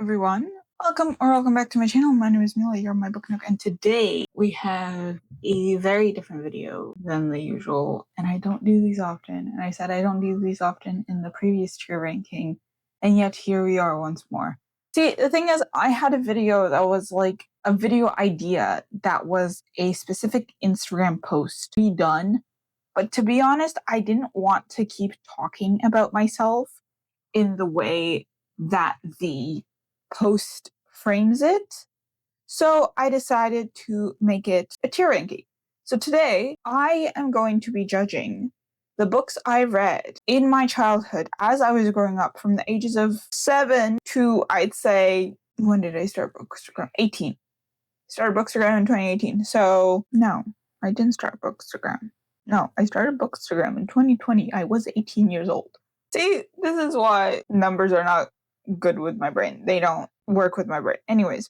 everyone. Welcome back to my channel. My name is Mila, you're my book nook, and today we have a very different video than the usual, and I don't do these often, and I said I don't do these often in the previous tier ranking, and yet here we are once more. See, the thing is, I had a video that was like a video idea that was a specific Instagram post to be done, but to be honest, I didn't want to keep talking about myself in the way that the post frames it. So I decided to make it a tier ranking. So today I am going to be judging the books I read in my childhood as I was growing up from the ages of 7 to, I'd say, when did I start Bookstagram? 18. Started Bookstagram in 2018. So no, I didn't start Bookstagram. No, I started Bookstagram in 2020. I was 18 years old. See, this is why numbers are not good with my brain. They don't work with my brain. Anyways,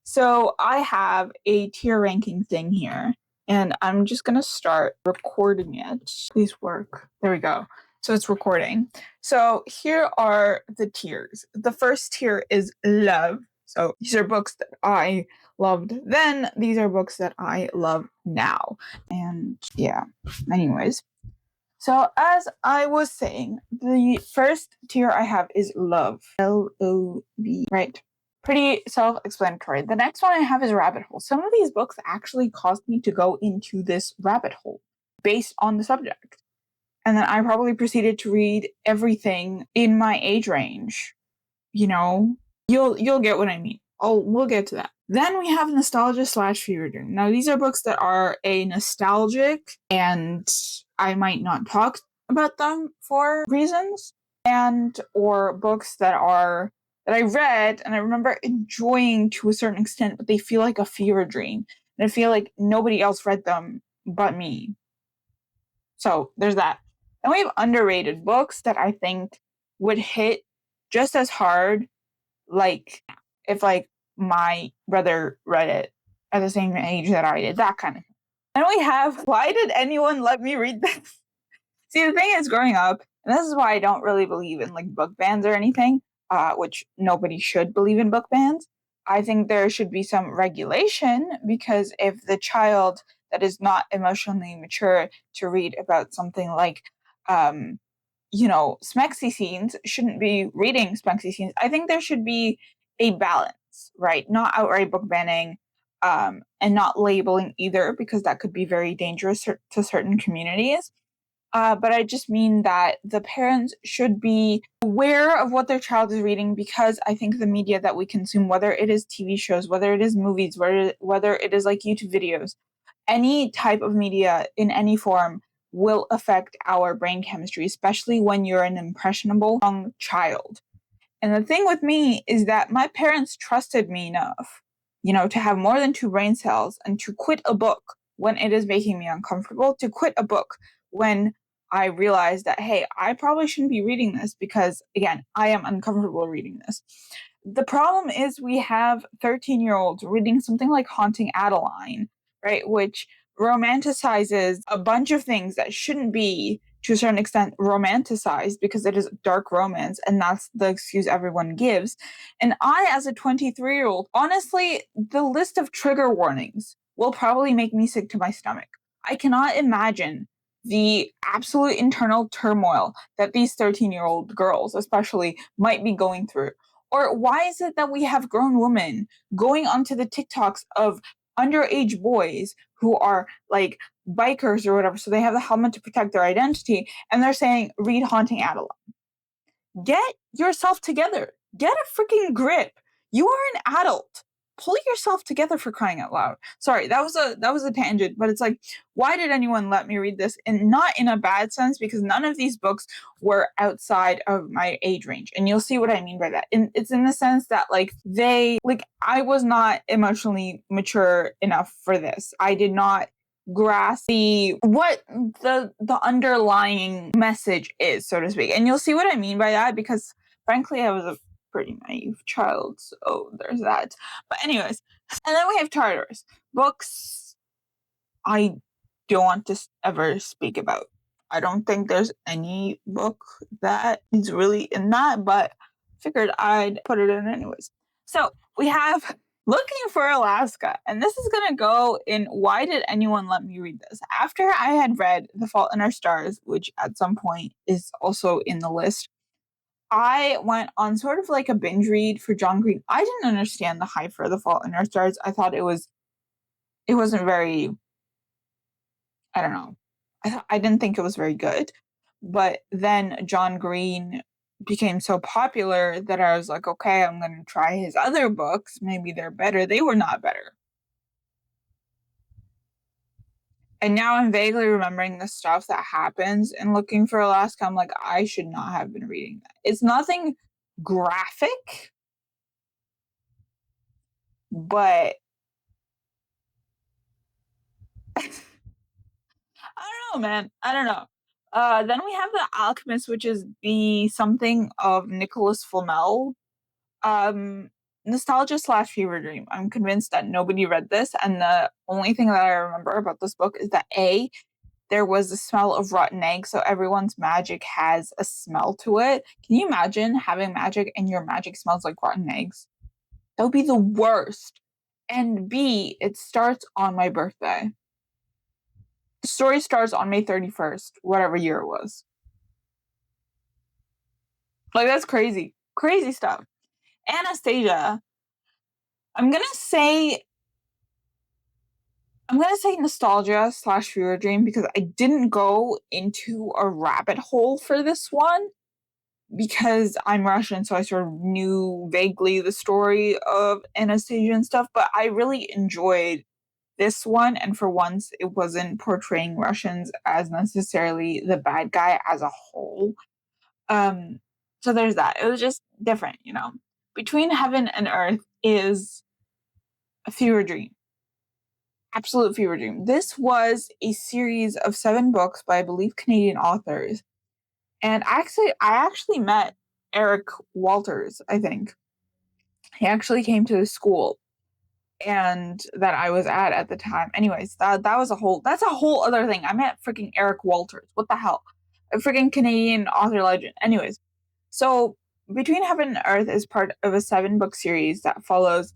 so I have a tier ranking thing here, and I'm just going to start recording it. Please work. There we go. So it's recording. So here are the tiers. The first tier is love. So these are books that I loved then. These are books that I love now. And yeah, anyways. So as I was saying, the first tier I have is love. L-O-V, right? Pretty self-explanatory. The next one I have is rabbit hole. Some of these books actually caused me to go into this rabbit hole based on the subject. And then I probably proceeded to read everything in my age range. You know, you'll get what I mean. We'll get to that. Then we have nostalgia / fever dream. Now these are books that are a nostalgic, and I might not talk about them for reasons, and or books that I read and I remember enjoying to a certain extent, but they feel like a fever dream. And I feel like nobody else read them but me. So there's that. Then we have underrated books that I think would hit just as hard, like if like my brother read it at the same age that I did, that kind of thing. And we have, why did anyone let me read this? See, the thing is, growing up, and this is why I don't really believe in like book bans or anything, which nobody should believe in book bans. I think there should be some regulation, because if the child that is not emotionally mature to read about something like, smexy scenes shouldn't be reading smexy scenes. I think there should be a balance, right? Not outright book banning, and not labeling either, because that could be very dangerous to certain communities. But I just mean that the parents should be aware of what their child is reading, because I think the media that we consume, whether it is TV shows, whether it is movies, whether it is like YouTube videos, any type of media in any form will affect our brain chemistry, especially when you're an impressionable young child. And the thing with me is that my parents trusted me enough, to have more than 2 brain cells and to quit a book when it is making me uncomfortable, to quit a book when I realized that, hey, I probably shouldn't be reading this because, again, I am uncomfortable reading this. The problem is we have 13-year-olds reading something like Haunting Adeline, right, which romanticizes a bunch of things that shouldn't be, to a certain extent, romanticized, because it is dark romance, and that's the excuse everyone gives. And I, as a 23-year-old, honestly, the list of trigger warnings will probably make me sick to my stomach. I cannot imagine the absolute internal turmoil that these 13-year-old girls, especially, might be going through. Or why is it that we have grown women going onto the TikToks of underage boys who are like bikers or whatever, so they have the helmet to protect their identity, and they're saying, read Haunting Adeline. Get yourself together. Get a freaking grip. You are an adult. Pull yourself together, for crying out loud. Sorry, that was a tangent, but it's like, why did anyone let me read this? And not in a bad sense, because none of these books were outside of my age range. And you'll see what I mean by that. And it's in the sense that I was not emotionally mature enough for this. I did not grasp what the underlying message is, so to speak. And you'll see what I mean by that, because frankly, I was a pretty naive child, so there's that. But anyways, and then we have Tahereh, books I don't want to ever speak about. I don't think there's any book that is really in that, but figured I'd put it in anyways. So we have Looking for Alaska, and this is going to go in why did anyone let me read this? After I had read The Fault in Our Stars, which at some point is also in the list, I went on sort of like a binge read for John Green. I didn't understand the hype for The Fault in Our Stars. I thought it wasn't very, I don't know. I didn't think it was very good. But then John Green became so popular that I was like, okay, I'm going to try his other books. Maybe they're better. They were not better. And now I'm vaguely remembering the stuff that happens in Looking for Alaska. I'm like, I should not have been reading that. It's nothing graphic, but I don't know, man. I don't know. Then we have The Alchemist, which is the something of Nicholas Flamel. Um, Nostalgia slash fever dream. I'm convinced that nobody read this, and the only thing that I remember about this book is that there was the smell of rotten eggs, so everyone's magic has a smell to it. Can you imagine having magic and your magic smells like rotten eggs? That would be the worst. And B, it starts on my birthday. The story starts on May 31st, whatever year it was. Like, that's crazy. Crazy stuff. Anastasia. I'm gonna say nostalgia slash fever dream because I didn't go into a rabbit hole for this one because I'm Russian, so I sort of knew vaguely the story of Anastasia and stuff, but I really enjoyed this one, and for once, it wasn't portraying Russians as necessarily the bad guy as a whole. Um, so there's that. It was just different, you know. Between Heaven and Earth is a fever dream. Absolute fever dream. This was a series of 7 books by, I believe, Canadian authors. And I actually met Eric Walters, I think. He actually came to the school and that I was at the time. Anyways, that's a whole other thing. I met freaking Eric Walters. What the hell? A freaking Canadian author legend. Anyways, so Between Heaven and Earth is part of a 7-book series that follows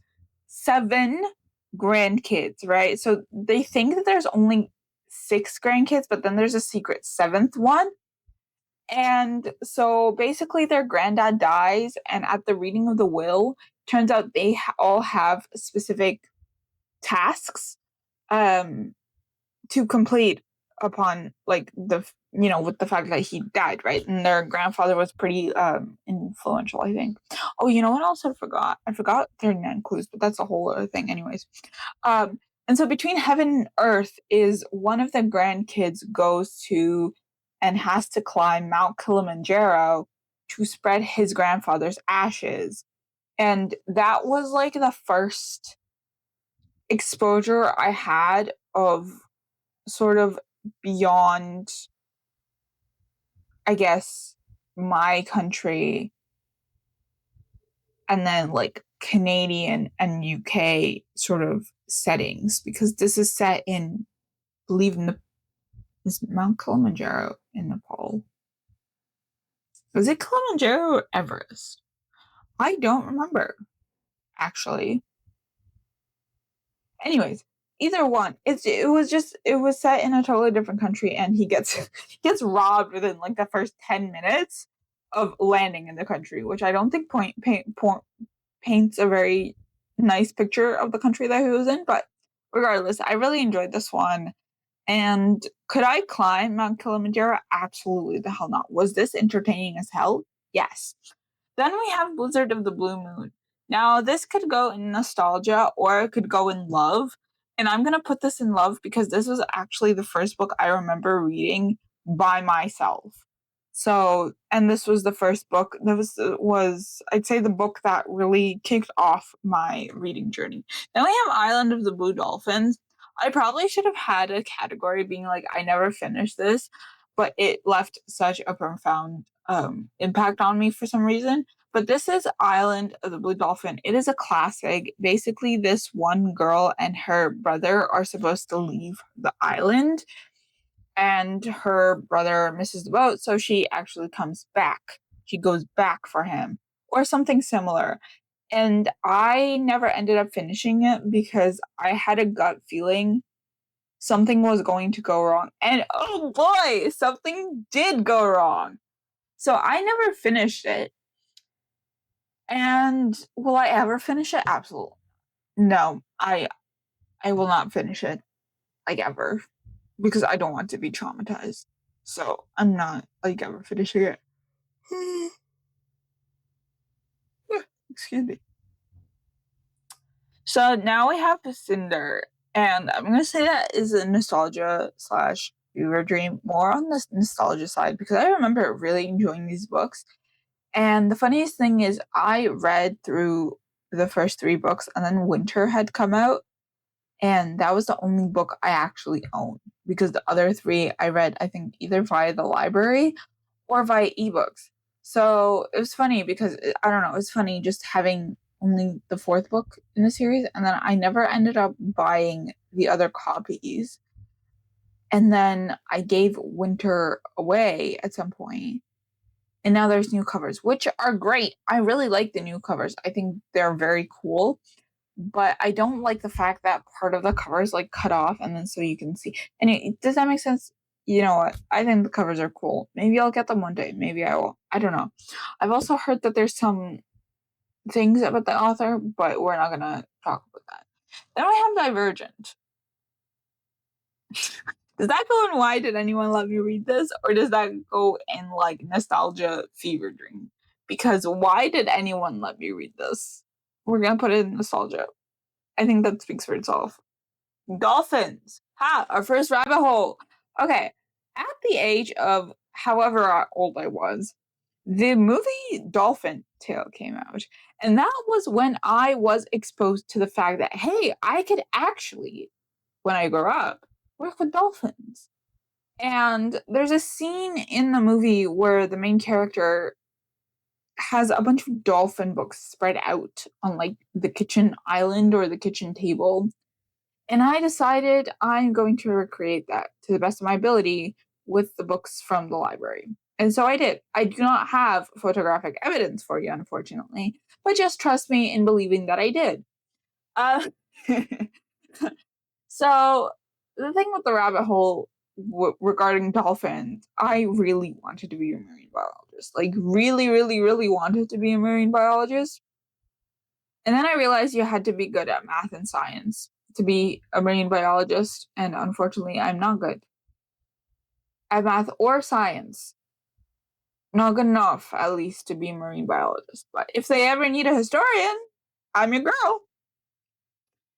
7 grandkids, right? So they think that there's only 6 grandkids, but then there's a secret 7th one. And so basically, their granddad dies, and at the reading of the will, turns out they all have specific tasks um, to complete upon like with the fact that he died, right? And their grandfather was pretty influential, I think. Oh, you know what else I forgot? I forgot 39 clues, but that's a whole other thing, anyways. And so Between Heaven and Earth is one of the grandkids goes to and has to climb Mount Kilimanjaro to spread his grandfather's ashes. And that was like the first exposure I had of sort of beyond, I guess, my country and then like Canadian and UK sort of settings because this is set in, I believe, is Mount Kilimanjaro in Nepal? Was it Kilimanjaro or Everest? I don't remember, actually. Anyways, either one. It was set in a totally different country, and he gets robbed within like the first 10 minutes of landing in the country, which I don't think paints a very nice picture of the country that he was in. But regardless, I really enjoyed this one. And could I climb Mount Kilimanjaro? Absolutely the hell not. Was this entertaining as hell? Yes. Then we have Blizzard of the Blue Moon. Now, this could go in nostalgia or it could go in love. And I'm going to put this in love because this was actually the first book I remember reading by myself. So, and this was the first book that was I'd say the book that really kicked off my reading journey. Then we have Island of the Blue Dolphins. I probably should have had a category being like, I never finished this, but it left such a profound impact on me for some reason. But this is Island of the Blue Dolphin. It is a classic. Basically, this one girl and her brother are supposed to leave the island, and her brother misses the boat, so she actually comes back. She goes back for him, or something similar. And I never ended up finishing it because I had a gut feeling something was going to go wrong. And oh boy, something did go wrong. So I never finished it. And will I ever finish it? Absolutely. No, I will not finish it, like, ever, because I don't want to be traumatized. So I'm not, like, ever finishing it. Excuse me. So now we have Cinder, and I'm gonna say that is a nostalgia slash fever dream, more on the nostalgia side, because I remember really enjoying these books. And the funniest thing is, I read through the first 3 books, and then Winter had come out, and that was the only book I actually owned, because the other 3 I read, I think, either via the library or via ebooks. So it was funny because, I don't know, it was funny just having only the 4th book in the series, and then I never ended up buying the other copies. And then I gave Winter away at some point, and now there's new covers, which are great. I really like the new covers. I think they're very cool, but I don't like the fact that part of the cover is, like, cut off, and then so you can see. And does that make sense? You know what? I think the covers are cool. Maybe I'll get them one day. Maybe I will. I don't know. I've also heard that there's some things about the author, but we're not gonna talk about that. Then we have Divergent. Does that go in Why Did Anyone Let Me Read This? Or does that go in, like, nostalgia fever dream? Because why did anyone let me read this? We're gonna put it in nostalgia. I think that speaks for itself. Dolphins. Ha! Our first rabbit hole. Okay. At the age of however old I was, the movie Dolphin Tale came out. And that was when I was exposed to the fact that, hey, I could actually, when I grow up, work with dolphins. And there's a scene in the movie where the main character has a bunch of dolphin books spread out on, like, the kitchen island or the kitchen table. And I decided I'm going to recreate that to the best of my ability with the books from the library. And so I did. I do not have photographic evidence for you, unfortunately, but just trust me in believing that I did. So the thing with the rabbit hole regarding dolphins, I really wanted to be a marine biologist. Like, really, really, really wanted to be a marine biologist. And then I realized you had to be good at math and science to be a marine biologist, and unfortunately, I'm not good at math or science. Not good enough, at least, to be a marine biologist. But if they ever need a historian, I'm your girl.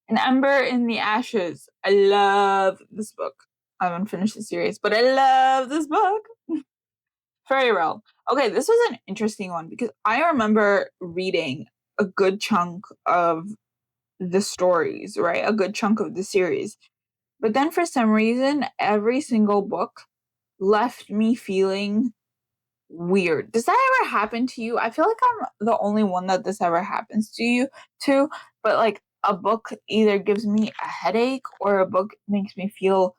An Ember in the Ashes. I love this book. I haven't finished the series, but I love this book. Very well. Okay, this was an interesting one because I remember reading a good chunk of the stories, right? A good chunk of the series. But then for some reason, every single book left me feeling weird. Does that ever happen to you? I feel like I'm the only one that this ever happens to you too, but, like, a book either gives me a headache or a book makes me feel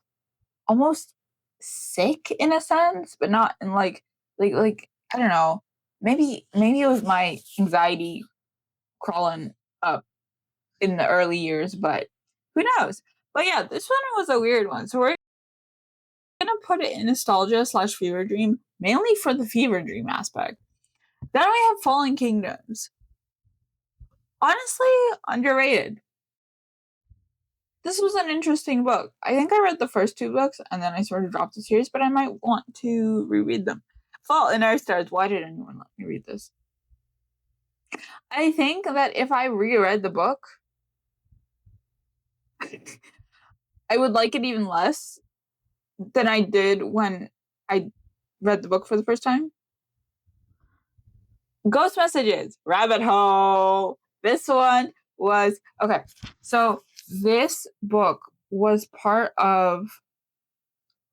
almost sick in a sense, but not in, like I don't know. Maybe it was my anxiety crawling up in the early years, but who knows? But yeah, this one was a weird one. So we're gonna put it in nostalgia slash fever dream, mainly for the fever dream aspect. Then we have Fallen Kingdoms. Honestly, underrated. This was an interesting book. I think I read the first 2 books and then I sort of dropped the series, but I might want to reread them. Fault in Our Stars. Why did anyone let me read this? I think that if I reread the book, I would like it even less than I did when I read the book for the first time. Ghost Messages, Rabbit Hole. This one was okay. So this book was part of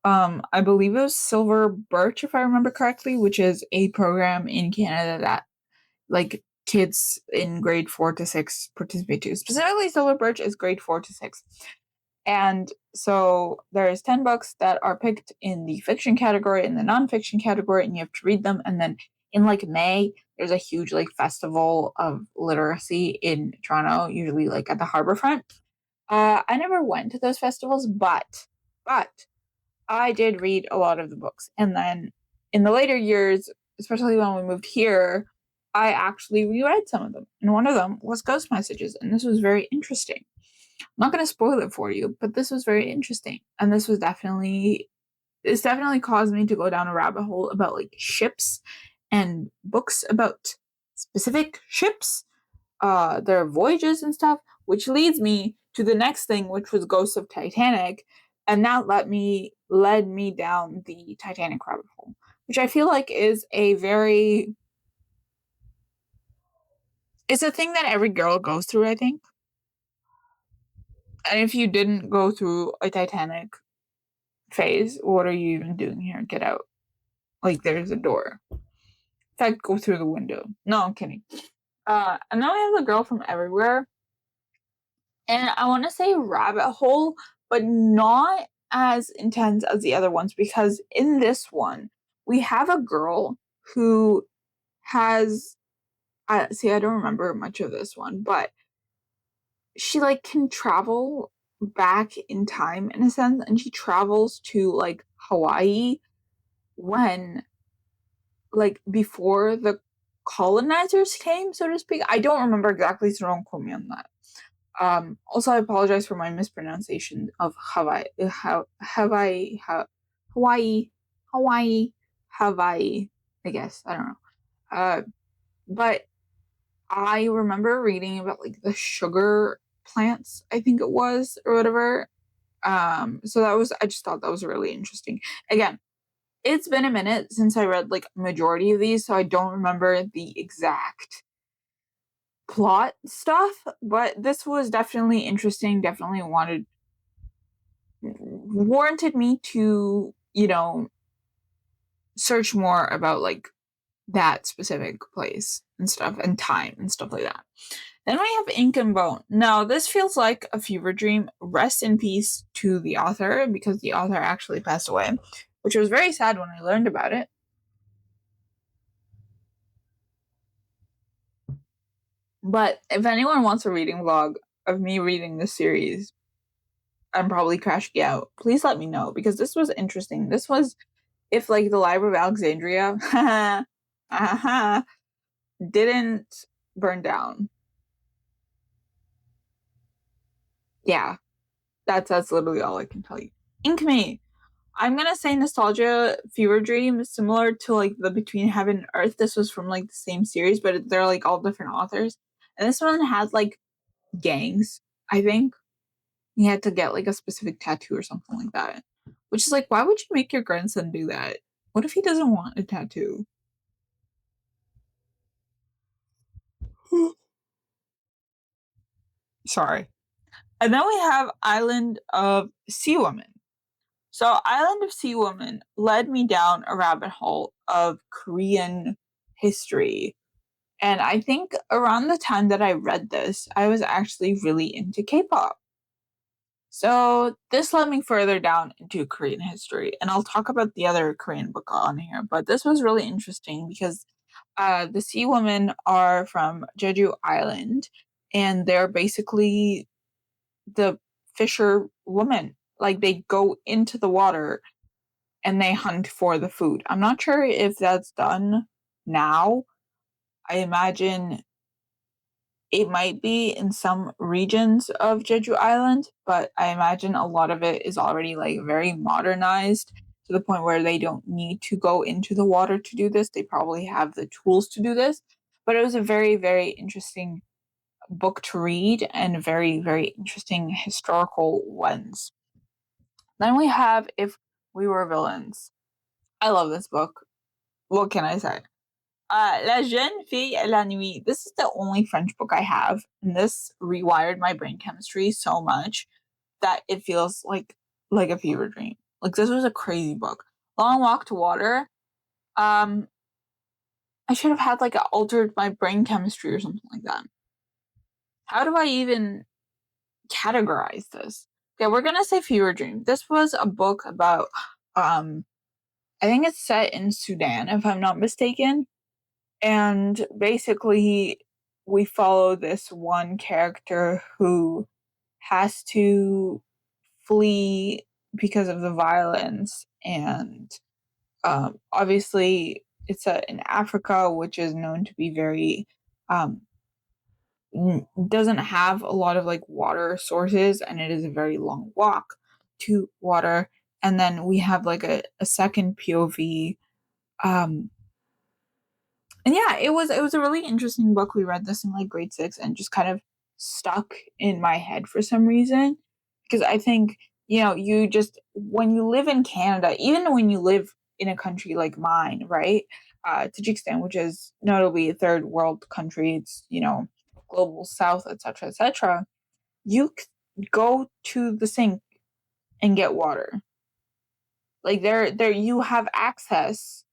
I believe it was Silver Birch, if I remember correctly, which is a program in Canada that, like, kids in grade 4 to 6 participate to. Specifically, Silver Birch is grade 4 to 6. And so there's 10 books that are picked in the fiction category and the nonfiction category, and you have to read them. And then in like May, there's a huge like festival of literacy in Toronto, usually like at the Harbourfront. I never went to those festivals, but I did read a lot of the books. And then in the later years, especially when we moved here, I actually reread some of them. And one of them was Ghost Messages, and this was very interesting. I'm not going to spoil it for you, but this was very interesting. And this definitely caused me to go down a rabbit hole about like ships and books about specific ships, their voyages and stuff, which leads me to the next thing, which was Ghosts of Titanic, and that led me down the Titanic rabbit hole, which I feel like is it's a thing that every girl goes through, I think. And if you didn't go through a Titanic phase, what are you even doing here? Get out. Like, there's a door. In fact, go through the window. No, I'm kidding. And now I have a girl from everywhere. And I want to say rabbit hole, but not as intense as the other ones, because in this one, we have a girl who has, I don't remember much of this one, but she like can travel back in time in a sense, and she travels to like Hawaii when, like, before the colonizers came, so to speak. I don't remember exactly, so don't quote me on that. Also, I apologize for my mispronunciation of Hawaii, Hawaii. I guess, I don't know. But I remember reading about like the sugar plants, I think it was, or whatever. So I just thought that was really interesting. Again, it's been a minute since I read like majority of these, so I don't remember the exact plot stuff, but this was definitely interesting, definitely warranted me to, search more about like that specific place and stuff and time and stuff like that. Then we have Ink and Bone. Now, this feels like a fever dream. Rest in peace to the author, because the author actually passed away, which was very sad when I learned about it. But if anyone wants a reading vlog of me reading this series, I'm probably crashing out. Please let me know, because this was interesting. This was if like the Library of Alexandria didn't burn down. Yeah, that's literally all I can tell you. Ink Me. I'm gonna say Nostalgia Fever Dream, similar to like the Between Heaven and Earth. This was from like the same series, but they're like all different authors. And this one has like gangs, I think. You had to get like a specific tattoo or something like that. Which is like, why would you make your grandson do that? What if he doesn't want a tattoo? Sorry. And then we have Island of Sea Woman. So Island of Sea Woman led me down a rabbit hole of Korean history. And I think around the time that I read this, I was actually really into K-pop. So this led me further down into Korean history. And I'll talk about the other Korean book on here. But this was really interesting because the Sea Women are from Jeju Island. And they're basically the fisher women. Like, they go into the water and they hunt for the food. I'm not sure if that's done now. I imagine it might be in some regions of Jeju Island, but I imagine a lot of it is already like very modernized to the point where they don't need to go into the water to do this. They probably have the tools to do this. But it was a very, very interesting book to read and a very, very interesting historical lens. Then we have If We Were Villains. I love this book. What can I say? La Jeune Fille et la Nuit. This is the only French book I have, and this rewired my brain chemistry so much that it feels like a fever dream. Like, this was a crazy book. Long Walk to Water. I should have had like altered my brain chemistry or something like that. How do I even categorize this? Okay, we're gonna say fever dream. This was a book about I think it's set in Sudan, if I'm not mistaken. And basically, we follow this one character who has to flee because of the violence. And obviously, it's in Africa, which is known to be very doesn't have a lot of like water sources, and it is a very long walk to water. And then we have like a second POV. And yeah, it was a really interesting book. We read this in like grade 6 and just kind of stuck in my head for some reason, because I think, you just, when you live in Canada, even when you live in a country like mine, right, Tajikistan, which is notably a third world country, it's, global south, etc., etc., you go to the sink and get water. Like there you have access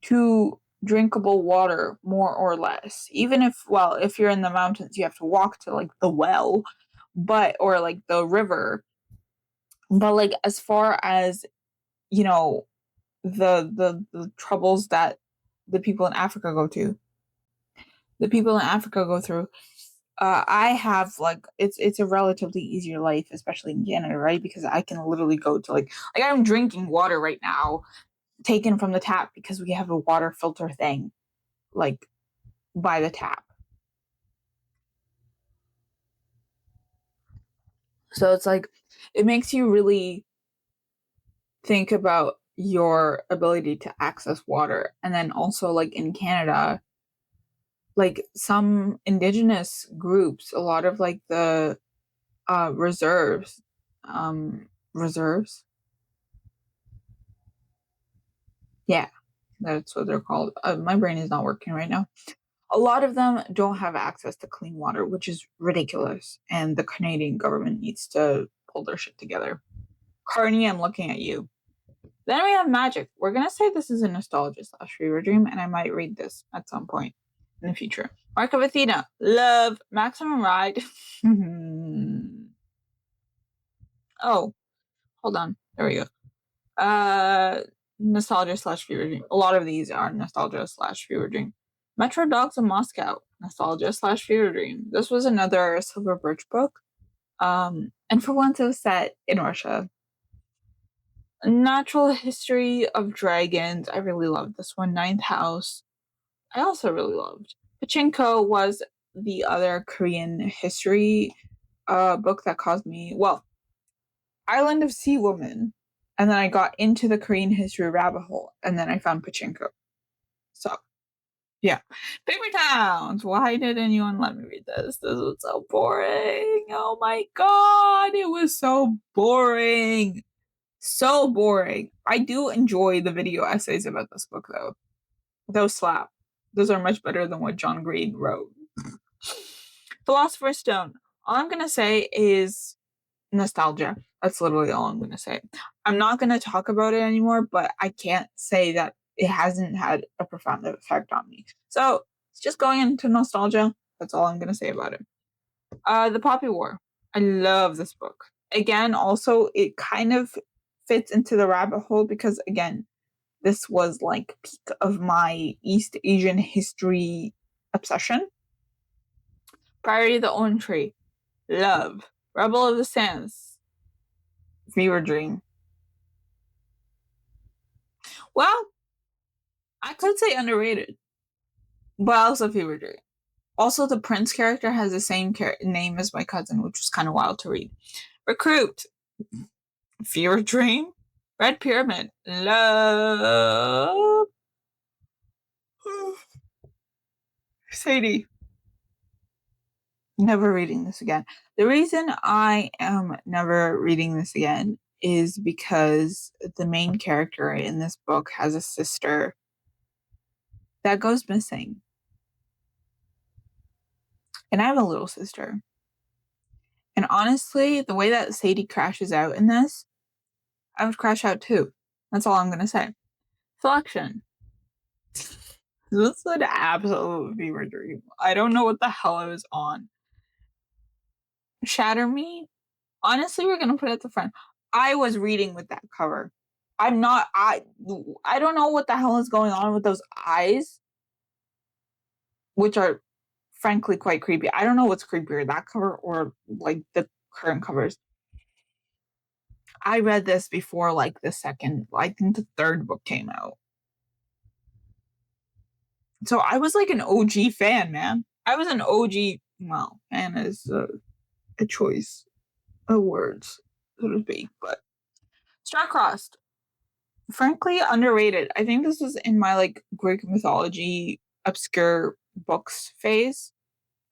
to drinkable water, more or less. Even if you're in the mountains, you have to walk to like the well, or like the river. But like, as far as, the troubles that the people in Africa go to, through, I have like, it's a relatively easier life, especially in Canada, right? Because I can literally go to like I'm drinking water right now, taken from the tap, because we have a water filter thing, like, by the tap. So it's like, it makes you really think about your ability to access water. And then also, like, in Canada, like, some indigenous groups, a lot of like the reserves, reserves, yeah, that's what they're called. My brain is not working right now. A lot of them don't have access to clean water, which is ridiculous, and the Canadian government needs to pull their shit together. Carney, I'm looking at you. Then we have magic. We're gonna say this is a nostalgia / fever dream, and I might read this at some point in the future. Mark of Athena, love, maximum ride. Oh, hold on. There we go. Nostalgia / fever dream. A lot of these are nostalgia / fever dream. Metro Dogs in Moscow, nostalgia / fever dream. This was another Silver Birch book. And for once, it was set in Russia. Natural History of Dragons. I really loved this one. Ninth House. I also really loved. Pachinko was the other Korean history book that caused me, well, Island of Sea Woman. And then I got into the Korean history rabbit hole, and then I found Pachinko. So, yeah. Paper Towns. Why did anyone let me read this? This was so boring. Oh my god, it was so boring. So boring. I do enjoy the video essays about this book, though. Those slap. Those are much better than what John Green wrote. Philosopher's Stone. All I'm going to say is nostalgia. That's literally all I'm going to say. I'm not going to talk about it anymore, but I can't say that it hasn't had a profound effect on me. So it's just going into nostalgia. That's all I'm going to say about it. The Poppy War. I love this book. Again, also, it kind of fits into the rabbit hole because, again, this was like peak of my East Asian history obsession. Priory of the Orange Tree. Love. Rebel of the Sands. Fever Dream. Well, I could say underrated, but also Fever Dream. Also, the Prince character has the same name as my cousin, which was kind of wild to read. Recruit. Fever Dream. Red Pyramid. Love. Sadie. Never reading this again. The reason I am never reading this again is because the main character in this book has a sister that goes missing. And I have a little sister. And honestly, the way that Sadie crashes out in this, I would crash out too. That's all I'm going to say. Selection. This is an absolute fever dream. I don't know what the hell I was on. Shatter Me? Honestly, we're going to put it at the front. I was reading with that cover. I don't know what the hell is going on with those eyes. which are frankly quite creepy. I don't know what's creepier, that cover or like the current covers. I read this before like the third book came out. So I was like an OG fan, man. I was an OG, well, fan is a choice of words, so to speak, but Star-Crossed, frankly underrated. I think this was in my like Greek mythology obscure books phase.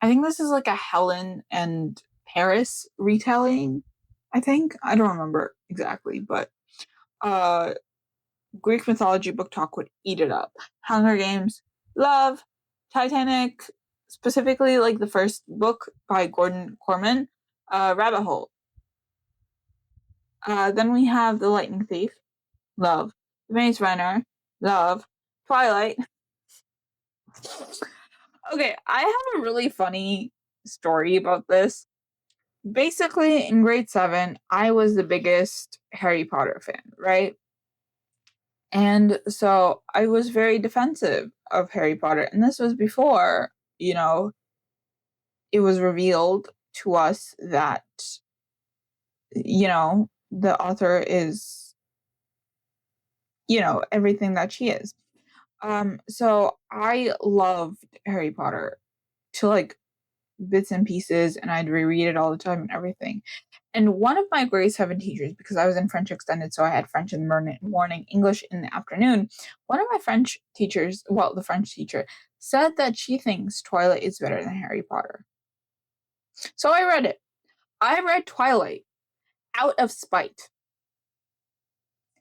I think this is like a Helen and Paris retelling. I think I don't remember exactly, but Greek mythology book talk would eat it up. Hunger Games, love. Titanic, specifically like the first book by Gordon Corman, Rabbit Hole. Then we have The Lightning Thief, love. The Maze Runner, love. Twilight. Okay, I have a really funny story about this. Basically, in grade 7, I was the biggest Harry Potter fan, right? And so I was very defensive of Harry Potter. And this was before, you know, it was revealed to us that, you know, the author is, you know, everything that she is. So I loved Harry Potter to like bits and pieces, and I'd reread it all the time and everything. And one of my grade 7 teachers, because I was in French extended, so I had French in the morning, English in the afternoon. One of my French teachers, well, the French teacher, said that she thinks Twilight is better than Harry Potter. So I read it. I read Twilight out of spite.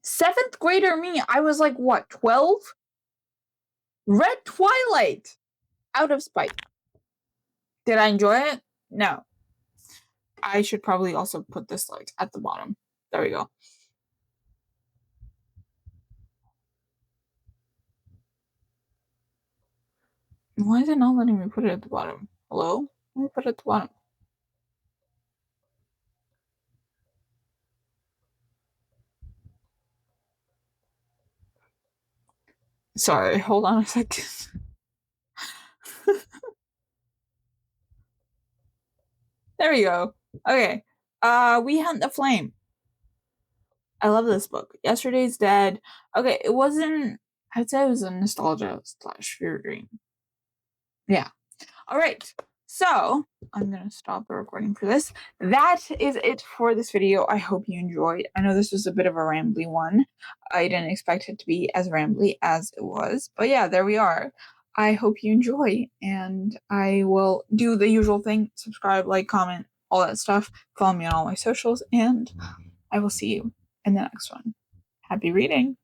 7th grader me, I was like, what, 12? Read Twilight out of spite. Did I enjoy it? No. I should probably also put this like at the bottom. There we go. Why is it not letting me put it at the bottom? Hello? Let me put it at the bottom. Sorry, hold on a second. There we go. Okay. We Hunt the Flame. I love this book. Yesterday's Dead. Okay, it wasn't, I'd say it was a nostalgia / fear dream. Yeah. All right. So I'm going to stop the recording for this. That is it for this video. I hope you enjoyed. I know this was a bit of a rambly one. I didn't expect it to be as rambly as it was. But yeah, there we are. I hope you enjoy. And I will do the usual thing. Subscribe, like, comment, all that stuff. Follow me on all my socials. And I will see you in the next one. Happy reading.